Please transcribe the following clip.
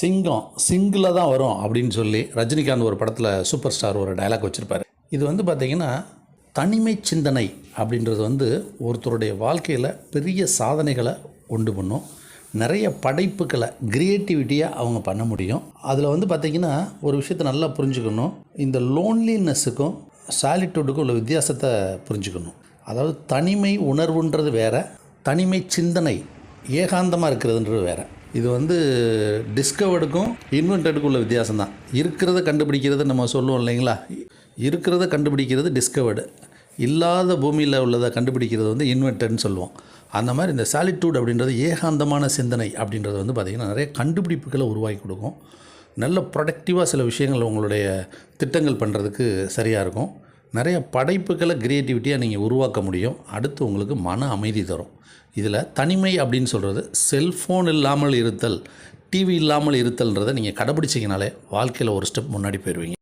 சிங்கம் சிங்கில் தான் வரும் அப்படின்னு சொல்லி ரஜினிகாந்த் ஒரு படத்தில் சூப்பர் ஸ்டார் ஒரு டயலாக் வச்சுருப்பார். இது பார்த்திங்கன்னா தனிமை சிந்தனை அப்படின்றது ஒருத்தருடைய வாழ்க்கையில் பெரிய சாதனைகளை உண்டு பண்ணும். நிறைய படைப்புகளை க்ரியேட்டிவிட்டியாக அவங்க பண்ண முடியும். அதில் பார்த்திங்கன்னா ஒரு விஷயத்தை நல்லா புரிஞ்சுக்கணும். இந்த லோன்லினஸுக்கும் சாலிட்யூடுக்கும் உள்ள வித்தியாசத்தை புரிஞ்சுக்கணும். அதாவது தனிமை உணர்வுன்றது வேறு, தனிமை சிந்தனை ஏகாந்தமாக இருக்கிறதுன்றது வேறு. இது டிஸ்கவர்டுக்கும் இன்வென்டடுக்கும் உள்ள வித்தியாசம் தான். இருக்கிறத கண்டுபிடிக்கிறது நம்ம சொல்லுவோம் இல்லைங்களா, இருக்கிறத கண்டுபிடிக்கிறது டிஸ்கவர்டு, இல்லாத பூமியில் உள்ளதை கண்டுபிடிக்கிறது இன்வென்டட்னு சொல்லுவோம். அந்த மாதிரி இந்த சாலிட்யூட் அப்படின்றது ஏகாந்தமான சிந்தனை அப்படின்றது பார்த்திங்கன்னா நிறைய கண்டுபிடிப்புகளை உருவாக்கி கொடுக்கும். நல்ல ப்ரொடக்டிவாக சில விஷயங்கள் உங்களுடைய திட்டங்கள் பண்ணுறதுக்கு சரியாக இருக்கும். நிறைய படைப்புகளை க்ரியேட்டிவிட்டியாக நீங்கள் உருவாக்க முடியும். அடுத்து உங்களுக்கு மன அமைதி தரும். இதில் தனிமை அப்படின்னு சொல்கிறது செல்ஃபோன் இல்லாமல் இருத்தல், டிவி இல்லாமல் இருத்தல்ன்றதை நீங்கள் கடைப்பிடிச்சிங்கனாலே வாழ்க்கையில் ஒரு ஸ்டெப் முன்னாடி போயிடுவீங்க.